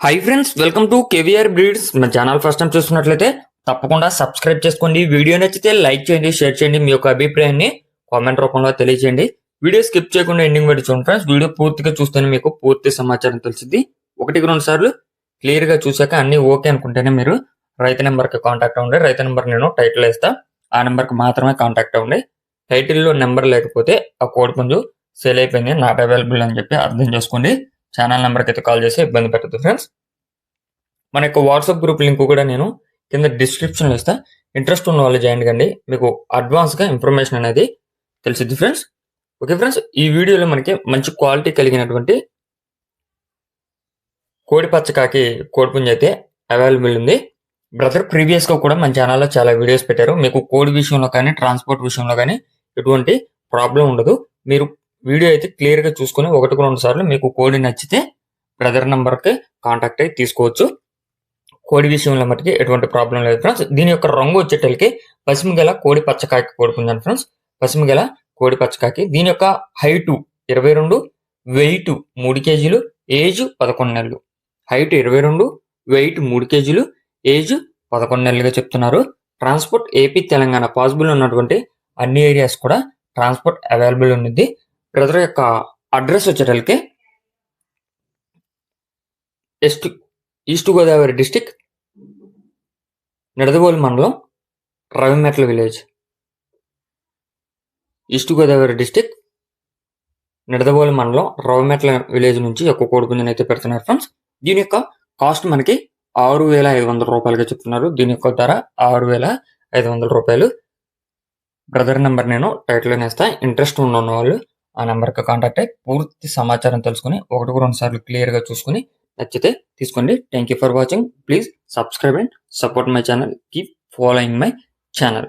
Hi friends, welcome to KVR breeds. మా channel first time చూస్తున్నట్లయితే తప్పకుండా సబ్స్క్రైబ్ చేసుకోండి. వీడియో నచ్చితే లైక్ చేయండి, షేర్ చేయండి. మీ యొక్క అభిప్రాయాన్ని కామెంట్ రూపంలో తెలియజేయండి. వీడియో స్కిప్ చేయకుండా ఎండింగ్ వరకు చూడండి ఫ్రెండ్స్. వీడియో పూర్తిగా చూస్తేనే మీకు పూర్తి సమాచారం తెలిసింది. 1-2 సార్లు క్లియర్ గా చూసాక అన్ని ఓకే అనుకుంటేనే మీరు రైతు నెంబర్ కి కాంటాక్ట్ అవ్వండి. రైతు నెంబర్ నేను టైటిల్ వేస్తా, ఆ నెంబర్ కి మాత్రమే కాంటాక్ట్ అవ్వండి. టైటిల్లో నెంబర్ లేకపోతే ఆ కోడి పుంజు సేల్ అయిపోయింది, నాట్ అవైలబుల్ అని చెప్పి అర్థం చేసుకోండి. ఛానల్ నెంబర్కి అయితే కాల్ చేసి ఇబ్బంది పెట్టదు ఫ్రెండ్స్. మన యొక్క వాట్సాప్ గ్రూప్ లింక్ కూడా నేను కింద డిస్క్రిప్షన్లో ఇస్తా. ఇంట్రెస్ట్ ఉన్న వాళ్ళు జాయిన్ కండి, మీకు అడ్వాన్స్గా ఇన్ఫర్మేషన్ అనేది తెలిసిద్ది ఫ్రెండ్స్. ఓకే ఫ్రెండ్స్, ఈ వీడియోలో మనకి మంచి క్వాలిటీ కలిగినటువంటి కోడి పచ్చకాకి కోడిపుంజ అయితే అవైలబుల్ ఉంది. బ్రదర్ ప్రీవియస్గా కూడా మన ఛానల్లో చాలా వీడియోస్ పెట్టారు. మీకు కోడి విషయంలో కానీ ట్రాన్స్పోర్ట్ విషయంలో కానీ ఎటువంటి ప్రాబ్లం ఉండదు. మీరు వీడియో అయితే క్లియర్గా చూసుకొని 1-2 సార్లు మీకు కోడి నచ్చితే బ్రదర్ నెంబర్కి కాంటాక్ట్ అయ్యి తీసుకోవచ్చు. కోడి విషయంలో మటుకి ఎటువంటి ప్రాబ్లం లేదు ఫ్రెండ్స్. దీని యొక్క రంగు వచ్చేటలకి పసిమిగల కోడి పచ్చకాకి కోడిపుంజాను ఫ్రెండ్స్. పసిమిగల కోడి పచ్చకాకి. దీని యొక్క హైట్ 22, వెయిట్ 3 కేజీలు, ఏజ్ 11 నెలలు. హైట్ 22, వెయిట్ 3 కేజీలు, ఏజ్ 11 నెలలుగా చెప్తున్నారు. ట్రాన్స్పోర్ట్ ఏపీ తెలంగాణ పాసిబుల్ ఉన్నటువంటి అన్ని ఏరియాస్ కూడా ట్రాన్స్పోర్ట్ అవైలబుల్ ఉంది. బ్రదర్ యొక్క అడ్రస్ వచ్చేటలకి ఈస్ట్ గోదావరి డిస్టిక్, నిడదవోలు మండలం, Ravimetla village. East Godavari district, Nidadavolu మండలం, రవిమెట్ల విలేజ్ నుంచి ఒక కోడిపుంజని అయితే పెడుతున్నారు ఫ్రెండ్స్. దీని యొక్క కాస్ట్ మనకి 6,500 రూపాయలుగా చెప్తున్నారు. దీని యొక్క ధర 6,500 రూపాయలు. బ్రదర్ నెంబర్ నేను టైటిల్లో నేస్తా. ఇంట్రెస్ట్ ఉన్న వాళ్ళు ఆ నెంబర్కి కాంటాక్ట్ అయ్యి పూర్తి సమాచారం తెలుసుకుని 1-2 సార్లు క్లియర్గా చూసుకుని నచ్చితే తీసుకోండి. Thank you for watching. Please subscribe and support my channel. Keep following my channel.